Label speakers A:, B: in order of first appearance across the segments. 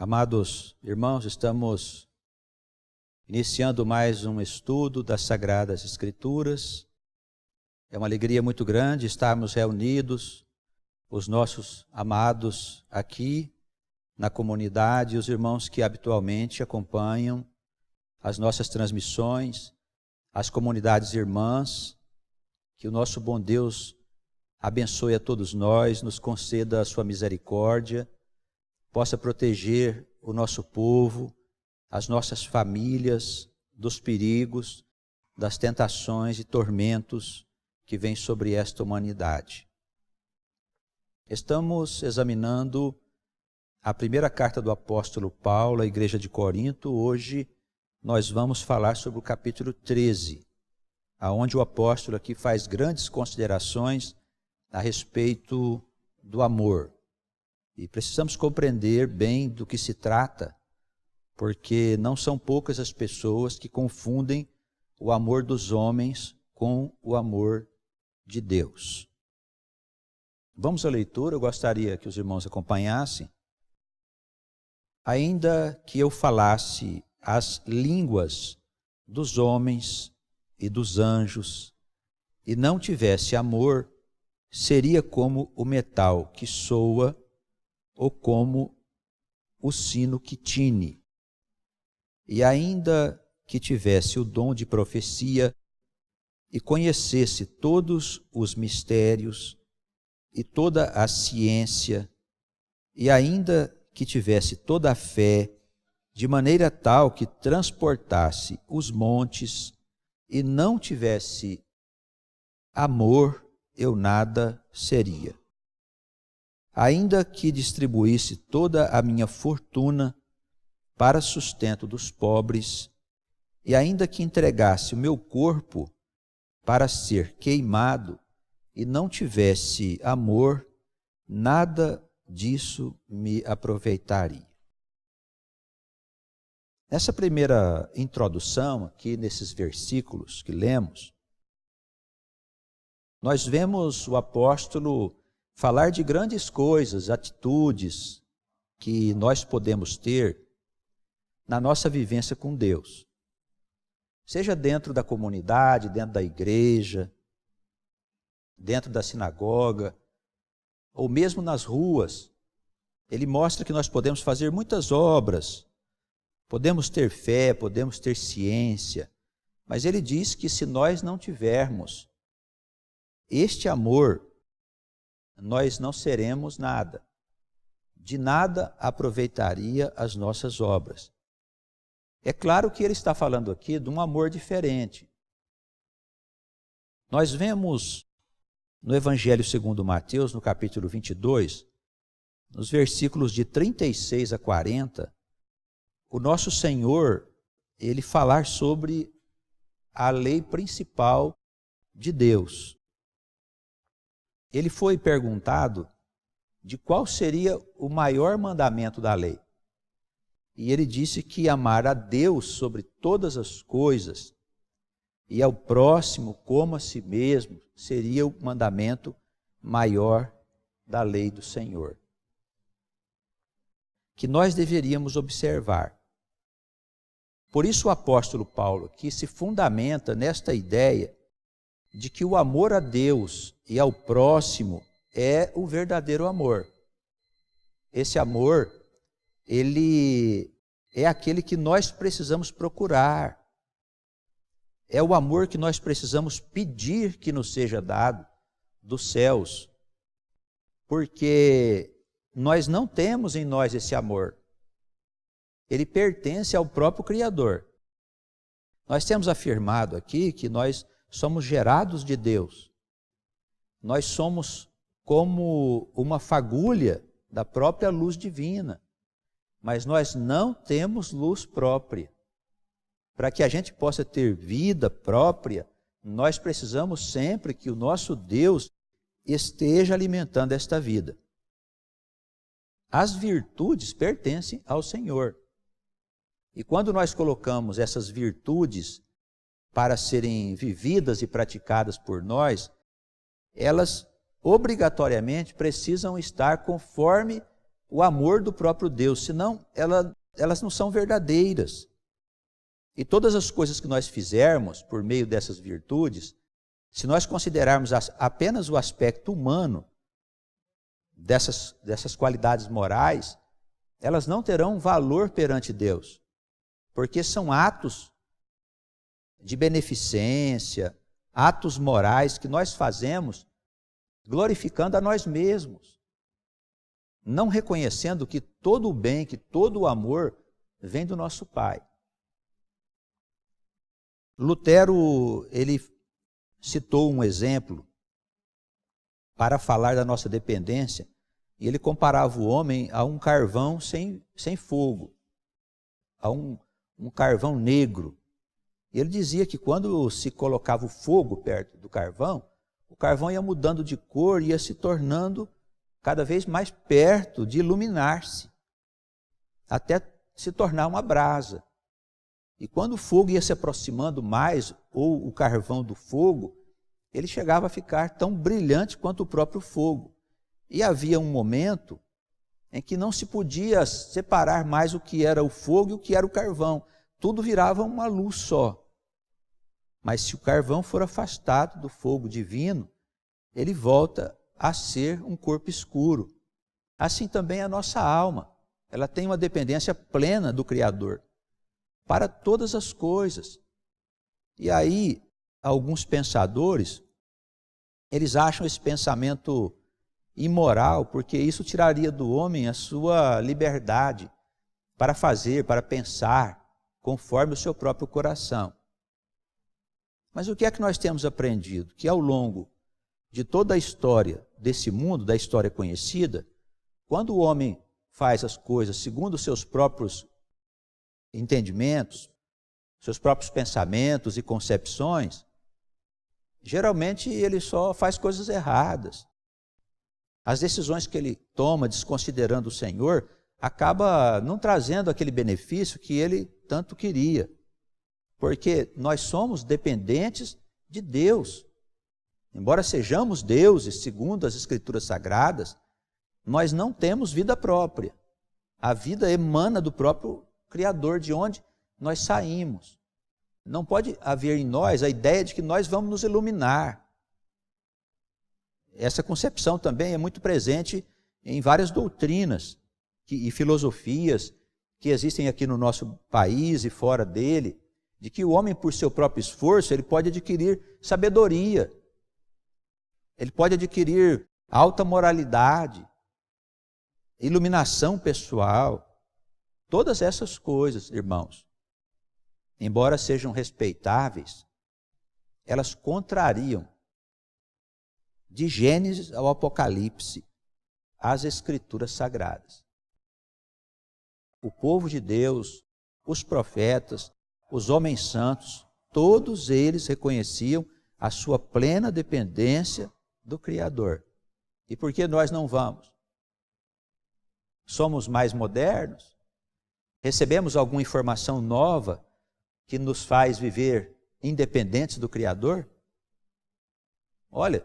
A: Amados irmãos, estamos iniciando mais um estudo das Sagradas Escrituras. É uma alegria muito grande estarmos reunidos, os nossos amados aqui na comunidade, os irmãos que habitualmente acompanham as nossas transmissões, as comunidades irmãs. Que o nosso bom Deus abençoe a todos nós, nos conceda a sua misericórdia, possa proteger o nosso povo, as nossas famílias, dos perigos, das tentações e tormentos que vêm sobre esta humanidade. Estamos examinando a primeira carta do apóstolo Paulo à igreja de Corinto. Hoje nós vamos falar sobre o capítulo 13, aonde o apóstolo aqui faz grandes considerações a respeito do amor. E precisamos compreender bem do que se trata, porque não são poucas as pessoas que confundem o amor dos homens com o amor de Deus. Vamos à leitura, eu gostaria que os irmãos acompanhassem. Ainda que eu falasse as línguas dos homens e dos anjos, e não tivesse amor, seria como o metal que soa, ou como o sino que tine. E ainda que tivesse o dom de profecia e conhecesse todos os mistérios e toda a ciência, e ainda que tivesse toda a fé, de maneira tal que transportasse os montes, e não tivesse amor, eu nada seria. Ainda que distribuísse toda a minha fortuna para sustento dos pobres, e ainda que entregasse o meu corpo para ser queimado, e não tivesse amor, nada disso me aproveitaria. Nessa primeira introdução, aqui nesses versículos que lemos, nós vemos o apóstolo falar de grandes coisas, atitudes que nós podemos ter na nossa vivência com Deus. Seja dentro da comunidade, dentro da igreja, dentro da sinagoga, ou mesmo nas ruas. Ele mostra que nós podemos fazer muitas obras, podemos ter fé, podemos ter ciência, mas ele diz que se nós não tivermos este amor, nós não seremos nada. De nada aproveitaria as nossas obras. É claro que ele está falando aqui de um amor diferente. Nós vemos no Evangelho segundo Mateus, no capítulo 22, nos versículos de 36 a 40, o nosso Senhor, ele falar sobre a lei principal de Deus. Ele foi perguntado de qual seria o maior mandamento da lei. E ele disse que amar a Deus sobre todas as coisas e ao próximo como a si mesmo seria o mandamento maior da lei do Senhor, que nós deveríamos observar. Por isso o apóstolo Paulo aqui se fundamenta nesta ideia de que o amor a Deus e ao próximo é o verdadeiro amor. Esse amor, ele é aquele que nós precisamos procurar. É o amor que nós precisamos pedir que nos seja dado dos céus. Porque nós não temos em nós esse amor. Ele pertence ao próprio Criador. Nós temos afirmado aqui que nós somos gerados de Deus. Nós somos como uma fagulha da própria luz divina. Mas nós não temos luz própria. Para que a gente possa ter vida própria, nós precisamos sempre que o nosso Deus esteja alimentando esta vida. As virtudes pertencem ao Senhor. E quando nós colocamos essas virtudes para serem vividas e praticadas por nós, elas obrigatoriamente precisam estar conforme o amor do próprio Deus, senão elas não são verdadeiras. E todas as coisas que nós fizermos por meio dessas virtudes, se nós considerarmos apenas o aspecto humano dessas qualidades morais, elas não terão valor perante Deus, porque são atos de beneficência, atos morais que nós fazemos glorificando a nós mesmos, não reconhecendo que todo o bem, que todo o amor vem do nosso Pai. Lutero, ele citou um exemplo para falar da nossa dependência, e ele comparava o homem a um carvão sem fogo, a um carvão negro. E ele dizia que quando se colocava o fogo perto do carvão, o carvão ia mudando de cor, ia se tornando cada vez mais perto de iluminar-se, até se tornar uma brasa. E quando o fogo ia se aproximando mais, ou o carvão do fogo, ele chegava a ficar tão brilhante quanto o próprio fogo. E havia um momento em que não se podia separar mais o que era o fogo e o que era o carvão. Tudo virava uma luz só. Mas se o carvão for afastado do fogo divino, ele volta a ser um corpo escuro. Assim também a nossa alma. Ela tem uma dependência plena do Criador para todas as coisas. E aí, alguns pensadores, eles acham esse pensamento imoral, porque isso tiraria do homem a sua liberdade para fazer, para pensar, conforme o seu próprio coração. Mas o que é que nós temos aprendido? Que ao longo de toda a história desse mundo, da história conhecida, quando o homem faz as coisas segundo os seus próprios entendimentos, seus próprios pensamentos e concepções, geralmente ele só faz coisas erradas. As decisões que ele toma desconsiderando o Senhor acaba não trazendo aquele benefício que ele tanto queria. Porque nós somos dependentes de Deus. Embora sejamos deuses, segundo as Escrituras Sagradas, nós não temos vida própria. A vida emana do próprio Criador, de onde nós saímos. Não pode haver em nós a ideia de que nós vamos nos iluminar. Essa concepção também é muito presente em várias doutrinas e filosofias que existem aqui no nosso país e fora dele, de que o homem, por seu próprio esforço, ele pode adquirir sabedoria, ele pode adquirir alta moralidade, iluminação pessoal. Todas essas coisas, irmãos, embora sejam respeitáveis, elas contrariam, de Gênesis ao Apocalipse, as Escrituras Sagradas. O povo de Deus, os profetas, os homens santos, todos eles reconheciam a sua plena dependência do Criador. E por que nós não vamos? Somos mais modernos? Recebemos alguma informação nova que nos faz viver independentes do Criador? Olha,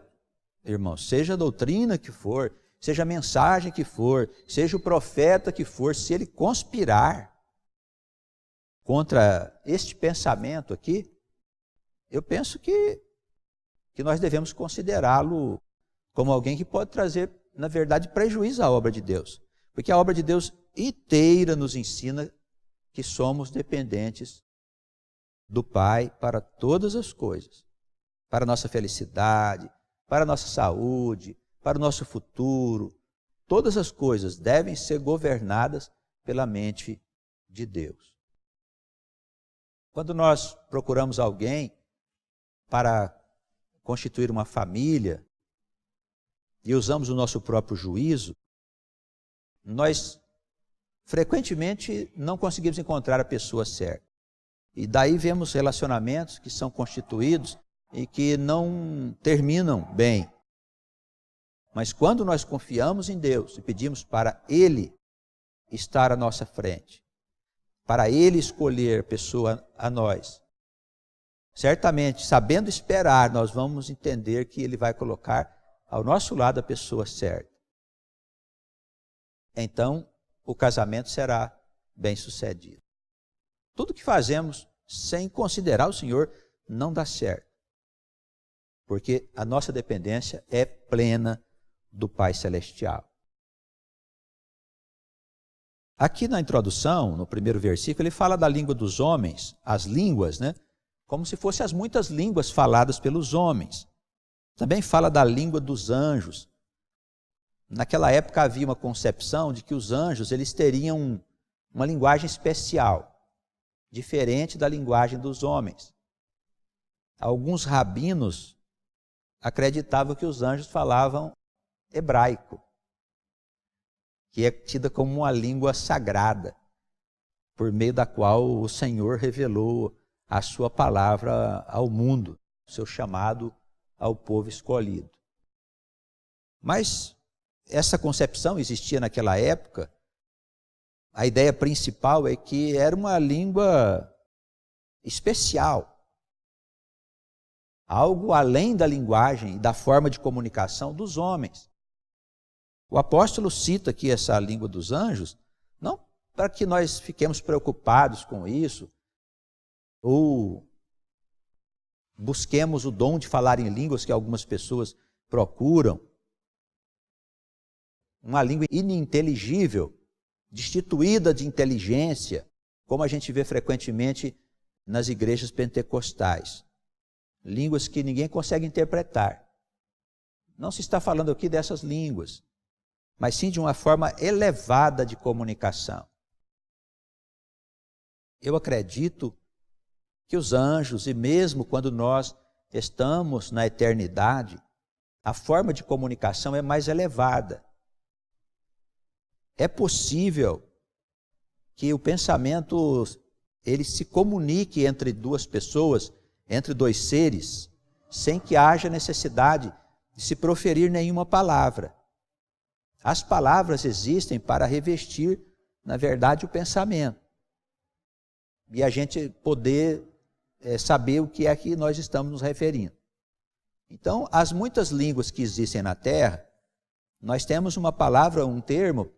A: irmãos, seja a doutrina que for, seja a mensagem que for, seja o profeta que for, se ele conspirar contra este pensamento aqui, eu penso que nós devemos considerá-lo como alguém que pode trazer, na verdade, prejuízo à obra de Deus. Porque a obra de Deus inteira nos ensina que somos dependentes do Pai para todas as coisas, para a nossa felicidade, para a nossa saúde, para o nosso futuro. Todas as coisas devem ser governadas pela mente de Deus. Quando nós procuramos alguém para constituir uma família e usamos o nosso próprio juízo, nós frequentemente não conseguimos encontrar a pessoa certa. E daí vemos relacionamentos que são constituídos e que não terminam bem. Mas quando nós confiamos em Deus e pedimos para Ele estar à nossa frente, para Ele escolher a pessoa a nós, certamente, sabendo esperar, nós vamos entender que Ele vai colocar ao nosso lado a pessoa certa. então o casamento será bem-sucedido. Tudo que fazemos sem considerar o Senhor não dá certo, porque a nossa dependência é plena do Pai Celestial. Aqui na introdução, no primeiro versículo, ele fala da língua dos homens, as línguas, né? Como se fossem as muitas línguas faladas pelos homens. Também fala da língua dos anjos. Naquela época havia uma concepção de que os anjos eles teriam uma linguagem especial, diferente da linguagem dos homens. Alguns rabinos acreditavam que os anjos falavam hebraico, que é tida como uma língua sagrada, por meio da qual o Senhor revelou a sua palavra ao mundo, o seu chamado ao povo escolhido. Mas essa concepção existia naquela época. A ideia principal é que era uma língua especial, algo além da linguagem e da forma de comunicação dos homens. O apóstolo cita aqui essa língua dos anjos, não para que nós fiquemos preocupados com isso, ou busquemos o dom de falar em línguas que algumas pessoas procuram. Uma língua ininteligível, destituída de inteligência, como a gente vê frequentemente nas igrejas pentecostais. Línguas que ninguém consegue interpretar. Não se está falando aqui dessas línguas, mas sim de uma forma elevada de comunicação. Eu acredito que os anjos, e mesmo quando nós estamos na eternidade, a forma de comunicação é mais elevada. É possível que o pensamento ele se comunique entre duas pessoas, entre dois seres, sem que haja necessidade de se proferir nenhuma palavra. As palavras existem para revestir, na verdade, o pensamento. E a gente poder saber o que é que nós estamos nos referindo. Então, as muitas línguas que existem na Terra, nós temos uma palavra, um termo,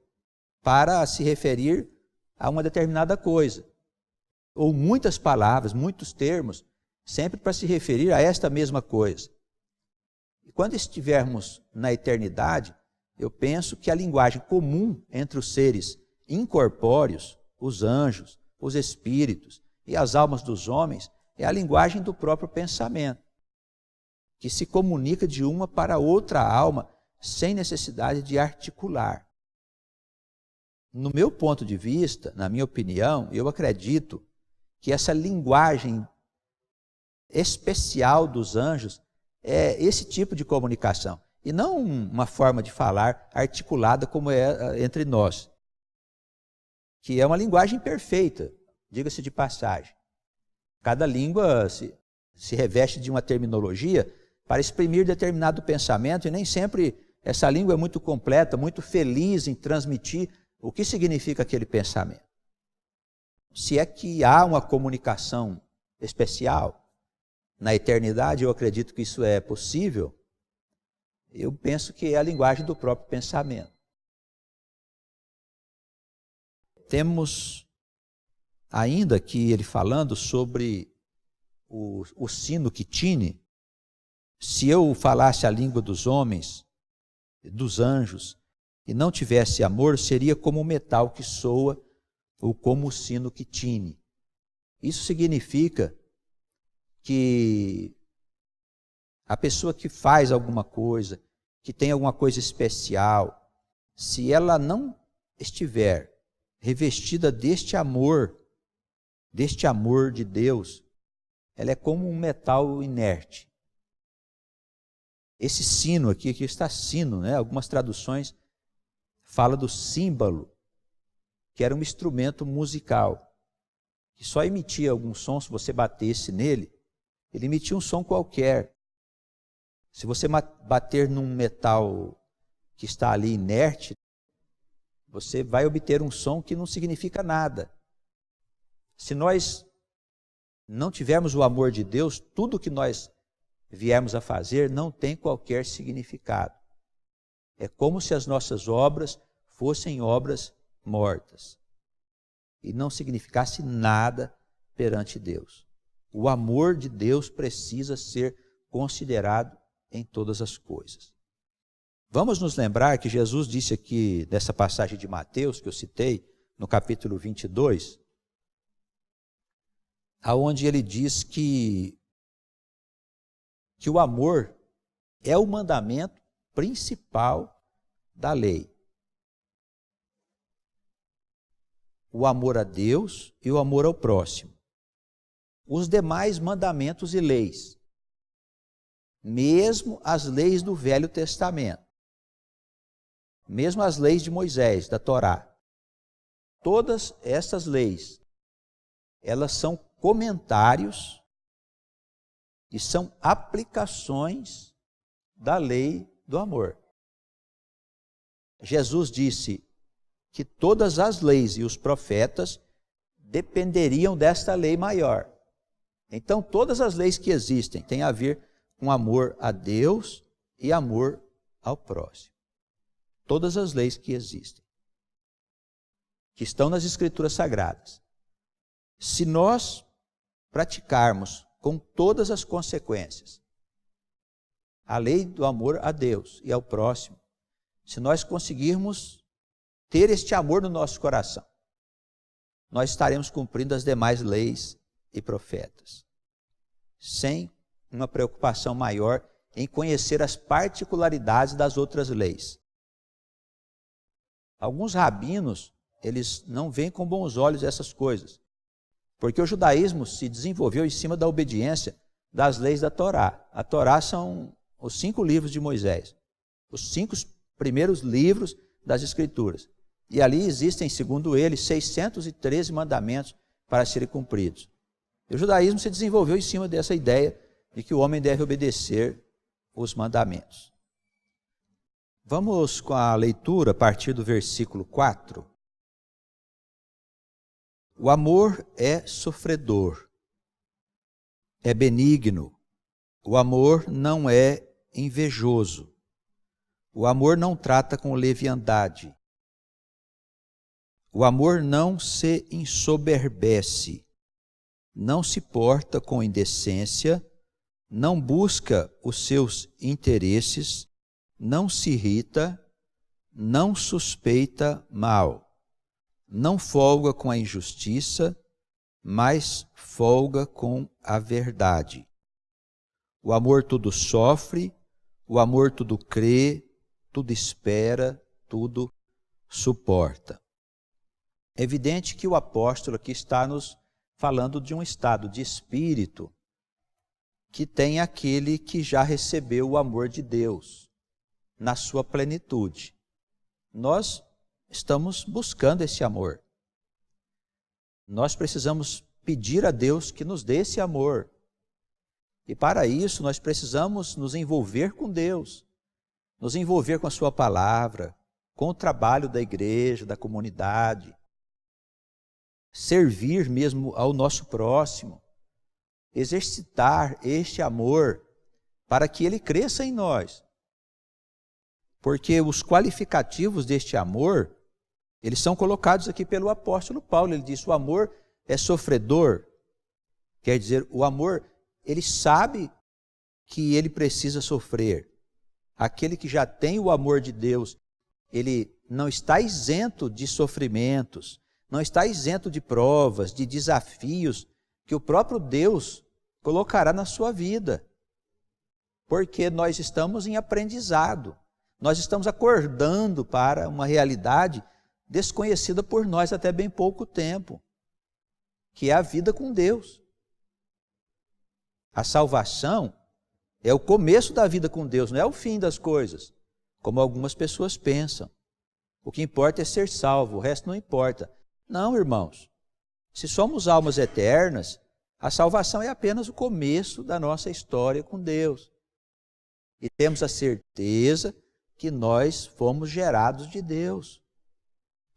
A: para se referir a uma determinada coisa. Ou muitas palavras, muitos termos, sempre para se referir a esta mesma coisa. E quando estivermos na eternidade, eu penso que a linguagem comum entre os seres incorpóreos, os anjos, os espíritos e as almas dos homens, é a linguagem do próprio pensamento, que se comunica de uma para outra alma sem necessidade de articular. No meu ponto de vista, na minha opinião, eu acredito que essa linguagem especial dos anjos é esse tipo de comunicação, e não uma forma de falar articulada como é entre nós, que é uma linguagem perfeita, diga-se de passagem. Cada língua se reveste de uma terminologia para exprimir determinado pensamento, e nem sempre essa língua é muito completa, muito feliz em transmitir o que significa aquele pensamento. Se é que há uma comunicação especial na eternidade, eu acredito que isso é possível, eu penso que é a linguagem do próprio pensamento. Temos ainda aqui ele falando sobre o sino que tine. Se eu falasse a língua dos homens, dos anjos, e não tivesse amor, seria como o metal que soa ou como o sino que tine. Isso significa que a pessoa que faz alguma coisa, que tem alguma coisa especial, se ela não estiver revestida deste amor de Deus, ela é como um metal inerte. Esse sino aqui está sino, né? Algumas traduções falam do símbolo, que era um instrumento musical, que só emitia algum som se você batesse nele, ele emitia um som qualquer. Se você bater num metal que está ali inerte, você vai obter um som que não significa nada. Se nós não tivermos o amor de Deus, tudo que nós viermos a fazer não tem qualquer significado. É como se as nossas obras fossem obras mortas e não significasse nada perante Deus. O amor de Deus precisa ser considerado em todas as coisas. Vamos nos lembrar que Jesus disse aqui, nessa passagem de Mateus, que eu citei, no capítulo 22, aonde ele diz que o amor é o mandamento principal da lei. O amor a Deus e o amor ao próximo. Os demais mandamentos e leis, mesmo as leis do Velho Testamento, mesmo as leis de Moisés, da Torá, todas essas leis, elas são comentários e são aplicações da lei do amor. Jesus disse que todas as leis e os profetas dependeriam desta lei maior. Então, todas as leis que existem têm a ver com amor a Deus e amor ao próximo. Todas as leis que existem, que estão nas Escrituras Sagradas. Se nós praticarmos com todas as consequências a lei do amor a Deus e ao próximo, se nós conseguirmos ter este amor no nosso coração, nós estaremos cumprindo as demais leis e profetas, sem uma preocupação maior em conhecer as particularidades das outras leis. Alguns rabinos, eles não veem com bons olhos essas coisas, porque o judaísmo se desenvolveu em cima da obediência das leis da Torá. A Torá são os 5 livros de Moisés, os 5 primeiros livros das Escrituras. E ali existem, segundo ele, 613 mandamentos para serem cumpridos. E o judaísmo se desenvolveu em cima dessa ideia de que o homem deve obedecer os mandamentos. Vamos com a leitura a partir do versículo 4. O amor é sofredor, é benigno. O amor não é invejoso. O amor não trata com leviandade. O amor não se ensoberbece, não se porta com indecência, não busca os seus interesses, não se irrita, não suspeita mal, não folga com a injustiça, mas folga com a verdade. O amor tudo sofre, o amor tudo crê, tudo espera, tudo suporta. É evidente que o apóstolo aqui está nos falando de um estado de espírito que tem aquele que já recebeu o amor de Deus na sua plenitude. Nós estamos buscando esse amor. Nós precisamos pedir a Deus que nos dê esse amor. E para isso nós precisamos nos envolver com Deus, nos envolver com a sua palavra, com o trabalho da igreja, da comunidade, servir mesmo ao nosso próximo, exercitar este amor para que ele cresça em nós. Porque os qualificativos deste amor, eles são colocados aqui pelo apóstolo Paulo. Ele diz: o amor é sofredor. Quer dizer, o amor, ele sabe que ele precisa sofrer. Aquele que já tem o amor de Deus, ele não está isento de sofrimentos, não está isento de provas, de desafios que o próprio Deus colocará na sua vida. Porque nós estamos em aprendizado. Nós estamos acordando para uma realidade desconhecida por nós até bem pouco tempo, que é a vida com Deus. A salvação é o começo da vida com Deus, não é o fim das coisas, como algumas pessoas pensam. O que importa é ser salvo, o resto não importa. Não, irmãos. Se somos almas eternas, a salvação é apenas o começo da nossa história com Deus. E temos a certeza que nós fomos gerados de Deus,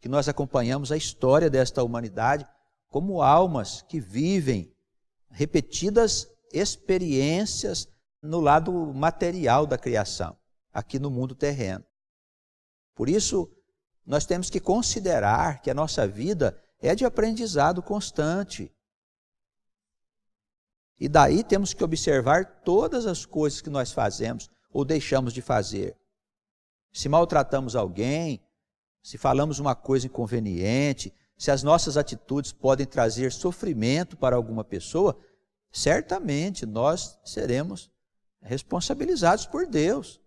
A: que nós acompanhamos a história desta humanidade como almas que vivem repetidas experiências no lado material da criação, aqui no mundo terreno. Por isso, Nós temos que considerar que a nossa vida é de aprendizado constante. E daí temos que observar todas as coisas que nós fazemos ou deixamos de fazer. Se maltratamos alguém, se falamos uma coisa inconveniente, se as nossas atitudes podem trazer sofrimento para alguma pessoa, certamente nós seremos responsabilizados por Deus.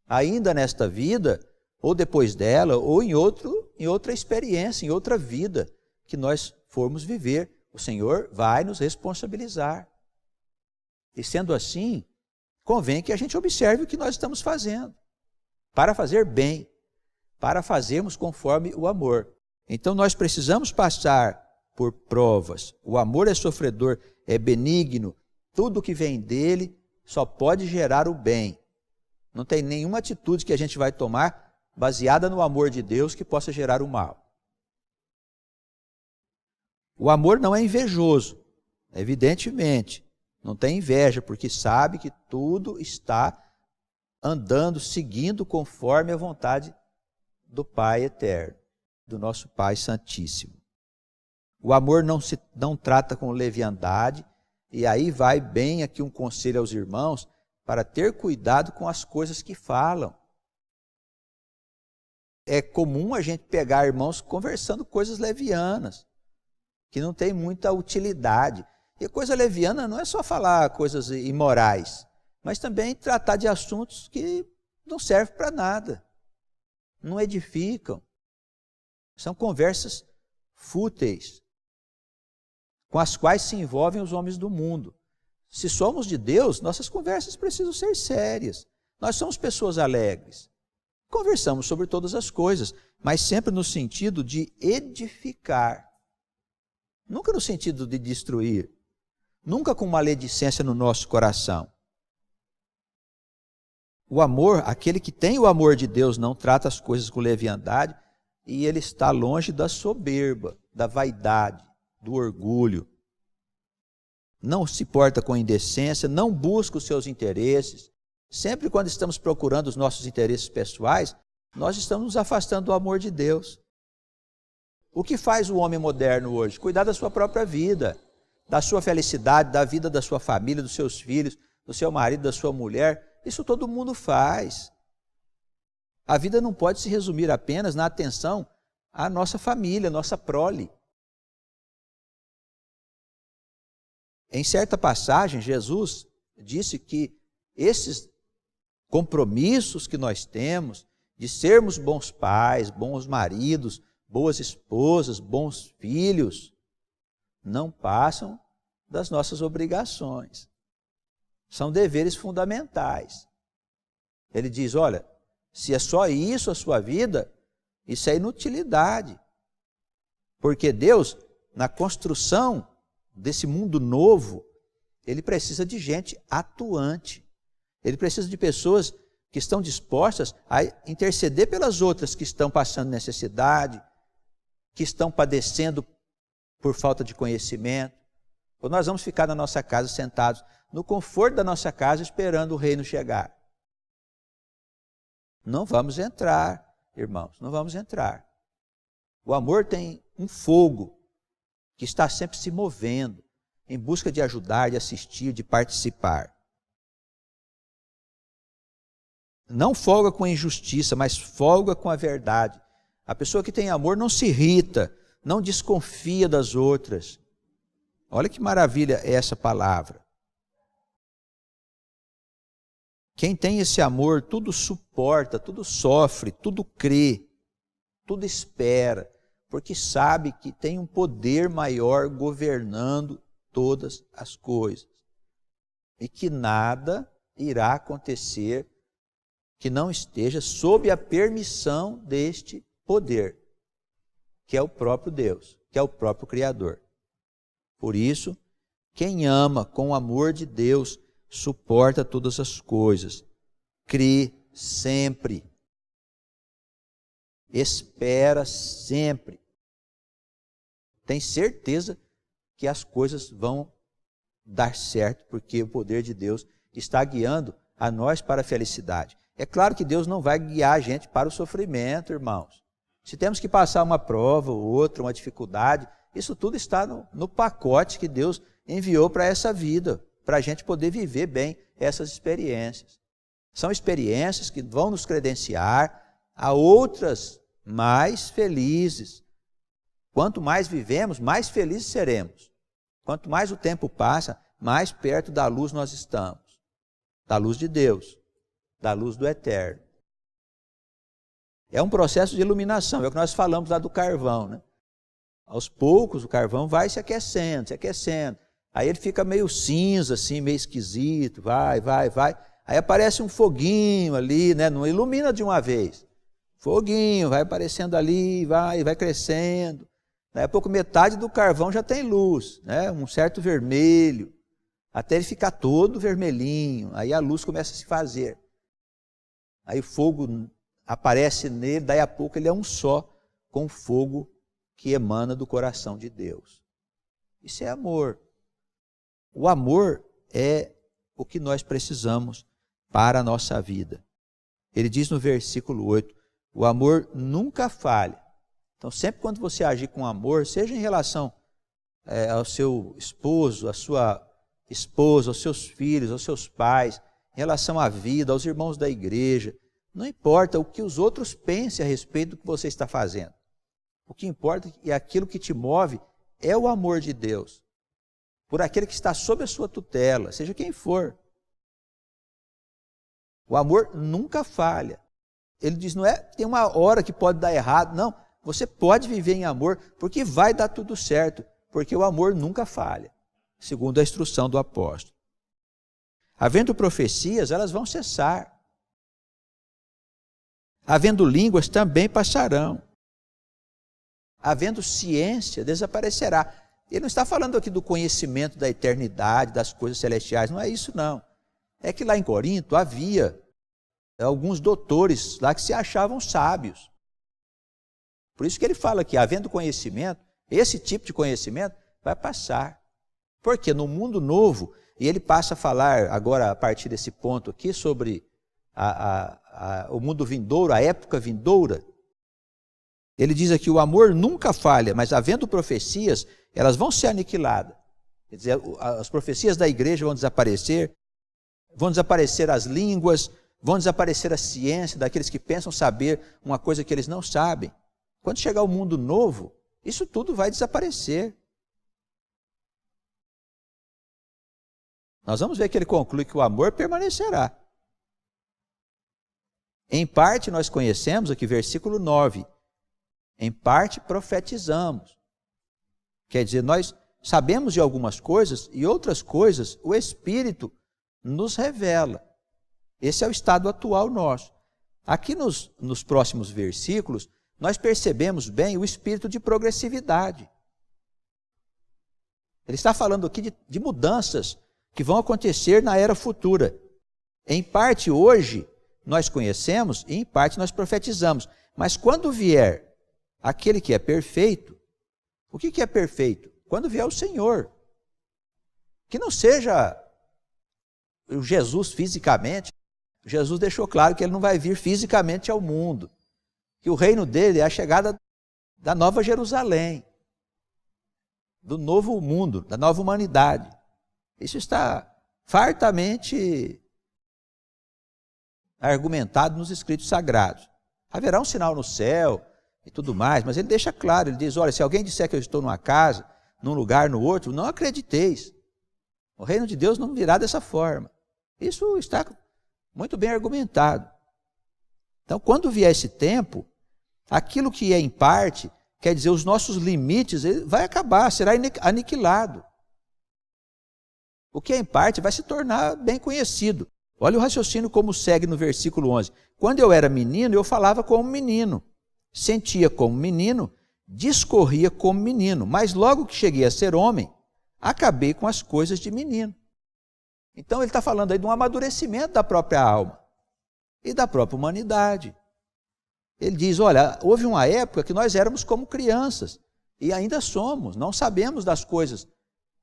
A: Ainda nesta vida, ou depois dela, ou em outra experiência, em outra vida que nós formos viver, o Senhor vai nos responsabilizar. E sendo assim, convém que a gente observe o que nós estamos fazendo, para fazer bem, para fazermos conforme o amor. Então nós precisamos passar por provas. O amor é sofredor, é benigno, tudo que vem dele só pode gerar o bem. Não tem nenhuma atitude que a gente vai tomar baseada no amor de Deus que possa gerar o mal. O amor não é invejoso, evidentemente. Não tem inveja, porque sabe que tudo está andando, seguindo conforme a vontade do Pai eterno, do nosso Pai Santíssimo. O amor não trata com leviandade, e aí vai bem aqui um conselho aos irmãos, para ter cuidado com as coisas que falam. É comum a gente pegar irmãos conversando coisas levianas, que não tem muita utilidade. E coisa leviana não é só falar coisas imorais, mas também tratar de assuntos que não servem para nada, não edificam. São conversas fúteis, com as quais se envolvem os homens do mundo. Se somos de Deus, nossas conversas precisam ser sérias. Nós somos pessoas alegres. Conversamos sobre todas as coisas, mas sempre no sentido de edificar. Nunca no sentido de destruir. Nunca com maledicência no nosso coração. O amor, aquele que tem o amor de Deus, não trata as coisas com leviandade, e ele está longe da soberba, da vaidade, do orgulho. Não se porta com indecência, não busca os seus interesses. Sempre quando estamos procurando os nossos interesses pessoais, nós estamos nos afastando do amor de Deus. O que faz o homem moderno hoje? Cuidar da sua própria vida, da sua felicidade, da vida da sua família, dos seus filhos, do seu marido, da sua mulher. Isso todo mundo faz. A vida não pode se resumir apenas na atenção à nossa família, à nossa prole. Em certa passagem, Jesus disse que esses compromissos que nós temos de sermos bons pais, bons maridos, boas esposas, bons filhos, não passam das nossas obrigações. São deveres fundamentais. Ele diz, olha, se é só isso a sua vida, isso é inutilidade. Porque Deus, na construção desse mundo novo, ele precisa de gente atuante. Ele precisa de pessoas que estão dispostas a interceder pelas outras que estão passando necessidade, que estão padecendo por falta de conhecimento. Ou nós vamos ficar na nossa casa sentados, no conforto da nossa casa, esperando o reino chegar. Não vamos entrar, irmãos, não vamos entrar. O amor tem um fogo que está sempre se movendo, em busca de ajudar, de assistir, de participar. Não folga com a injustiça, mas folga com a verdade. A pessoa que tem amor não se irrita, não desconfia das outras. Olha que maravilha é essa palavra. Quem tem esse amor, tudo suporta, tudo sofre, tudo crê, tudo espera, porque sabe que tem um poder maior governando todas as coisas. E que nada irá acontecer que não esteja sob a permissão deste poder, que é o próprio Deus, que é o próprio Criador. Por isso, quem ama com o amor de Deus suporta todas as coisas, crê sempre, espera sempre, tem certeza que as coisas vão dar certo, porque o poder de Deus está guiando a nós para a felicidade. É claro que Deus não vai guiar a gente para o sofrimento, irmãos. Se temos que passar uma prova ou outra, uma dificuldade, isso tudo está no pacote que Deus enviou para essa vida, para a gente poder viver bem essas experiências. São experiências que vão nos credenciar a outras mais felizes. Quanto mais vivemos, mais felizes seremos. Quanto mais o tempo passa, mais perto da luz nós estamos. Da luz de Deus, da luz do eterno. É um processo de iluminação, é o que nós falamos lá do carvão, né? Aos poucos o carvão vai se aquecendo, se aquecendo. Aí ele fica meio cinza, assim, meio esquisito, vai. Aí aparece um foguinho ali, né? Não ilumina de uma vez. Foguinho, vai aparecendo ali, vai crescendo. Daí a pouco metade do carvão já tem luz, né? Um certo vermelho, até ele ficar todo vermelhinho. Aí a luz começa a se fazer. Aí o fogo aparece nele, daí a pouco ele é um só com o fogo que emana do coração de Deus. Isso é amor. O amor é o que nós precisamos para a nossa vida. Ele diz no versículo 8, o amor nunca falha. Então, sempre quando você agir com amor, seja em relação ao seu esposo, à sua esposa, aos seus filhos, aos seus pais, em relação à vida, aos irmãos da igreja, não importa o que os outros pensem a respeito do que você está fazendo. O que importa é aquilo que te move é o amor de Deus, por aquele que está sob a sua tutela, seja quem for. O amor nunca falha. Ele diz, não é tem uma hora que pode dar errado, não. Você pode viver em amor, porque vai dar tudo certo, porque o amor nunca falha, segundo a instrução do apóstolo. Havendo profecias, elas vão cessar. Havendo línguas, também passarão. Havendo ciência, desaparecerá. Ele não está falando aqui do conhecimento da eternidade, das coisas celestiais, não é isso não. É que lá em Corinto havia alguns doutores lá que se achavam sábios. Por isso que ele fala que, havendo conhecimento, esse tipo de conhecimento vai passar. Porque no mundo novo, e ele passa a falar agora a partir desse ponto aqui sobre o mundo vindouro, a época vindoura, ele diz aqui, o amor nunca falha, mas havendo profecias, elas vão ser aniquiladas. Quer dizer, as profecias da igreja vão desaparecer as línguas, vão desaparecer a ciência daqueles que pensam saber uma coisa que eles não sabem. Quando chegar o mundo novo, isso tudo vai desaparecer. Nós vamos ver que ele conclui que o amor permanecerá. Em parte nós conhecemos, aqui versículo 9, em parte profetizamos. Quer dizer, nós sabemos de algumas coisas e outras coisas o Espírito nos revela. Esse é o estado atual nosso. Aqui nos próximos versículos, nós percebemos bem o espírito de progressividade. Ele está falando aqui de mudanças que vão acontecer na era futura. Em parte hoje nós conhecemos e em parte nós profetizamos. Mas quando vier aquele que é perfeito, o que é perfeito? Quando vier o Senhor. Que não seja o Jesus fisicamente. Jesus deixou claro que ele não vai vir fisicamente ao mundo. Que o reino dele é a chegada da nova Jerusalém, do novo mundo, da nova humanidade. Isso está fartamente argumentado nos escritos sagrados. Haverá um sinal no céu e tudo mais, mas ele deixa claro, ele diz, olha, se alguém disser que eu estou numa casa, num lugar, no outro, não acrediteis. O reino de Deus não virá dessa forma. Isso está muito bem argumentado. Então, quando vier esse tempo, aquilo que é em parte, quer dizer, os nossos limites, vai acabar, será aniquilado. O que é em parte vai se tornar bem conhecido. Olha o raciocínio como segue no versículo 11. Quando eu era menino, eu falava como menino, sentia como menino, discorria como menino, mas logo que cheguei a ser homem, acabei com as coisas de menino. Então ele está falando aí de um amadurecimento da própria alma e da própria humanidade. Ele diz, olha, houve uma época que nós éramos como crianças, e ainda somos, não sabemos das coisas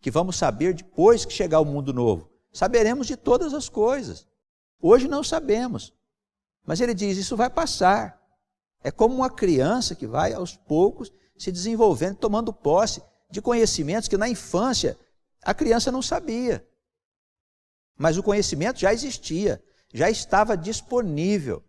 A: que vamos saber depois que chegar o mundo novo. Saberemos de todas as coisas. Hoje não sabemos. Mas ele diz, isso vai passar. É como uma criança que vai aos poucos se desenvolvendo, tomando posse de conhecimentos que na infância a criança não sabia. Mas o conhecimento já existia, já estava disponível.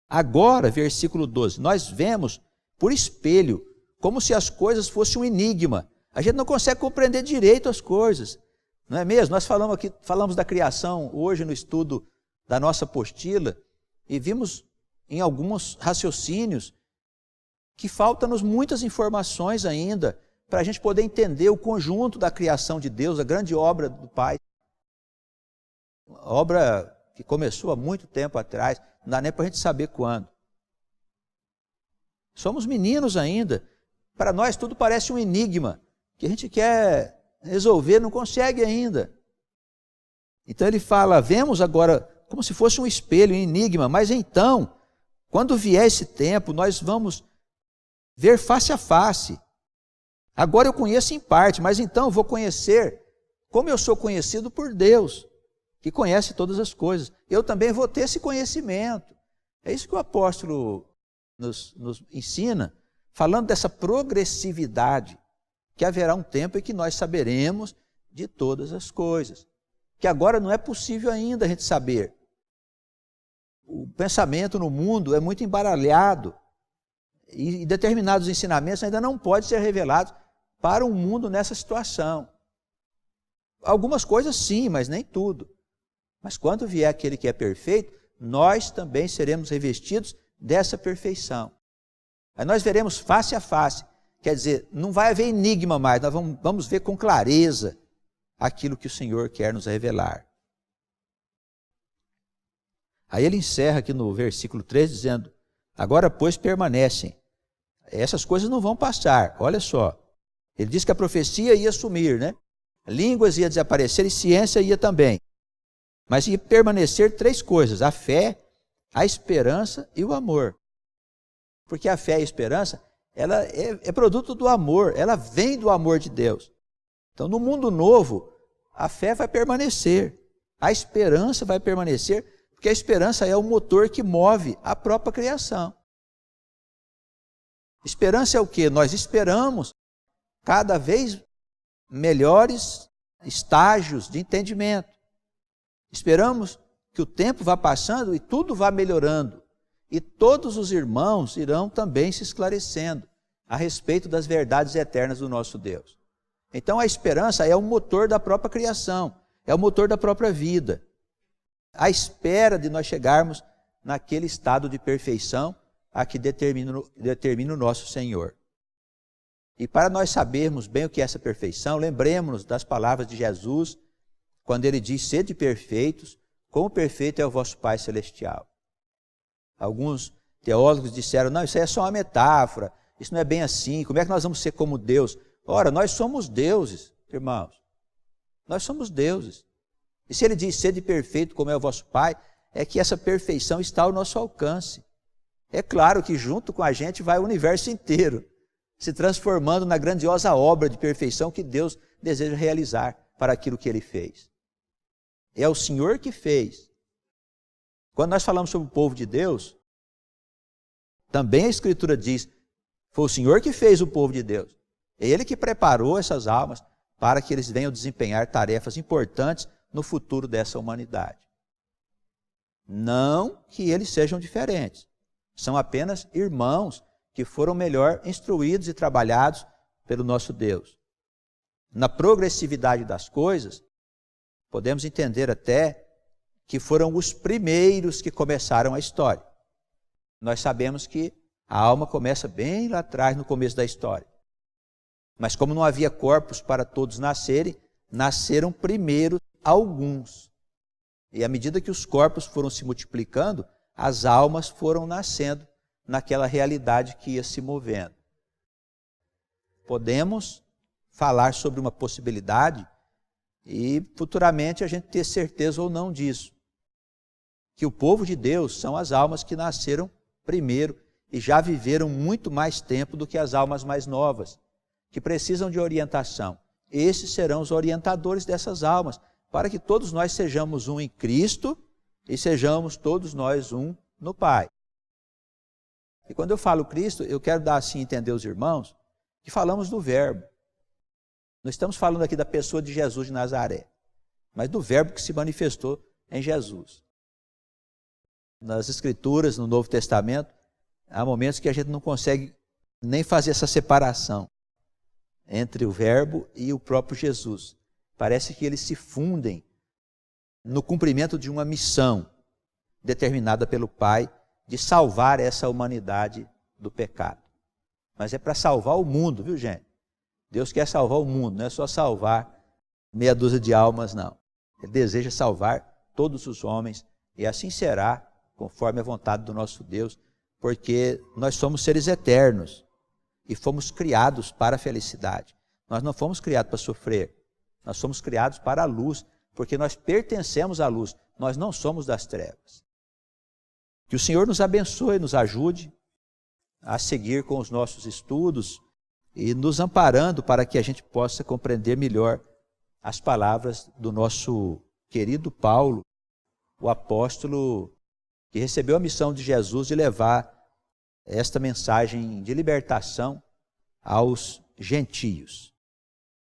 A: Agora, versículo 12, nós vemos por espelho, como se as coisas fossem um enigma. A gente não consegue compreender direito as coisas, não é mesmo? Nós falamos da criação hoje no estudo da nossa apostila e vimos em alguns raciocínios que faltam-nos muitas informações ainda para a gente poder entender o conjunto da criação de Deus, a grande obra do Pai. Obra que começou há muito tempo atrás, não dá nem para a gente saber quando. Somos meninos ainda, para nós tudo parece um enigma, que a gente quer resolver, não consegue ainda. Então ele fala, vemos agora como se fosse um espelho, um enigma, mas então, quando vier esse tempo, nós vamos ver face a face. Agora eu conheço em parte, mas então eu vou conhecer como eu sou conhecido por Deus, que conhece todas as coisas. Eu também vou ter esse conhecimento. É isso que o apóstolo nos ensina, falando dessa progressividade, que haverá um tempo em que nós saberemos de todas as coisas. Que agora não é possível ainda a gente saber. O pensamento no mundo é muito embaralhado e determinados ensinamentos ainda não podem ser revelados para um mundo nessa situação. Algumas coisas sim, mas nem tudo. Mas quando vier aquele que é perfeito, nós também seremos revestidos dessa perfeição. Aí nós veremos face a face, quer dizer, não vai haver enigma mais, nós vamos ver com clareza aquilo que o Senhor quer nos revelar. Aí ele encerra aqui no versículo 3 dizendo, agora pois permanecem. Essas coisas não vão passar, olha só. Ele diz que a profecia ia sumir, né? Línguas ia desaparecer e ciência ia também. Mas ia permanecer três coisas, a fé, a esperança e o amor. Porque a fé e a esperança, ela é produto do amor, ela vem do amor de Deus. Então, no mundo novo, a fé vai permanecer, a esperança vai permanecer, porque a esperança é o motor que move a própria criação. Esperança é o quê? Nós esperamos cada vez melhores estágios de entendimento. Esperamos que o tempo vá passando e tudo vá melhorando. E todos os irmãos irão também se esclarecendo a respeito das verdades eternas do nosso Deus. Então a esperança é o motor da própria criação, é o motor da própria vida. A espera de nós chegarmos naquele estado de perfeição a que determina o nosso Senhor. E para nós sabermos bem o que é essa perfeição, lembremos-nos das palavras de Jesus, quando ele diz, sede perfeitos, como perfeito é o vosso Pai Celestial. Alguns teólogos disseram, não, isso aí é só uma metáfora, isso não é bem assim, como é que nós vamos ser como Deus? Ora, nós somos deuses, irmãos, nós somos deuses. E se ele diz, sede perfeito como é o vosso Pai, é que essa perfeição está ao nosso alcance. É claro que junto com a gente vai o universo inteiro, se transformando na grandiosa obra de perfeição que Deus deseja realizar para aquilo que Ele fez. É o Senhor que fez. Quando nós falamos sobre o povo de Deus, também a Escritura diz, foi o Senhor que fez o povo de Deus. É Ele que preparou essas almas para que eles venham desempenhar tarefas importantes no futuro dessa humanidade. Não que eles sejam diferentes. São apenas irmãos que foram melhor instruídos e trabalhados pelo nosso Deus. Na progressividade das coisas, podemos entender até que foram os primeiros que começaram a história. Nós sabemos que a alma começa bem lá atrás, no começo da história. Mas como não havia corpos para todos nascerem, nasceram primeiro alguns. E à medida que os corpos foram se multiplicando, as almas foram nascendo naquela realidade que ia se movendo. Podemos falar sobre uma possibilidade e futuramente a gente ter certeza ou não disso. Que o povo de Deus são as almas que nasceram primeiro e já viveram muito mais tempo do que as almas mais novas, que precisam de orientação. Esses serão os orientadores dessas almas, para que todos nós sejamos um em Cristo e sejamos todos nós um no Pai. E quando eu falo Cristo, eu quero dar assim a entender aos irmãos que falamos do Verbo. Nós estamos falando aqui da pessoa de Jesus de Nazaré, mas do Verbo que se manifestou em Jesus. Nas Escrituras, no Novo Testamento, há momentos que a gente não consegue nem fazer essa separação entre o Verbo e o próprio Jesus. Parece que eles se fundem no cumprimento de uma missão determinada pelo Pai de salvar essa humanidade do pecado. Mas é para salvar o mundo, viu, gente? Deus quer salvar o mundo, não é só salvar meia dúzia de almas, não. Ele deseja salvar todos os homens, e assim será, conforme a vontade do nosso Deus, porque nós somos seres eternos e fomos criados para a felicidade. Nós não fomos criados para sofrer, nós somos criados para a luz, porque nós pertencemos à luz, nós não somos das trevas. Que o Senhor nos abençoe, nos ajude a seguir com os nossos estudos e nos amparando para que a gente possa compreender melhor as palavras do nosso querido Paulo, o apóstolo que recebeu a missão de Jesus de levar esta mensagem de libertação aos gentios.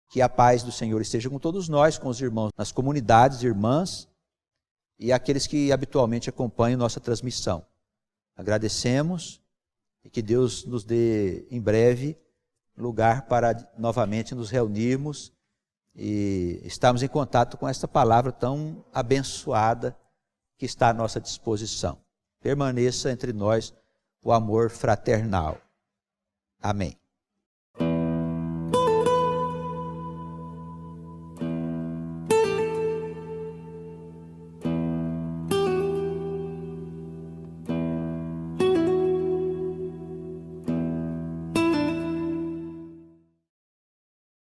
A: Que a paz do Senhor esteja com todos nós, com os irmãos nas comunidades irmãs e aqueles que habitualmente acompanham nossa transmissão. Agradecemos e que Deus nos dê em breve lugar para novamente nos reunirmos e estarmos em contato com esta palavra tão abençoada que está à nossa disposição. Permaneça entre nós o amor fraternal. Amém.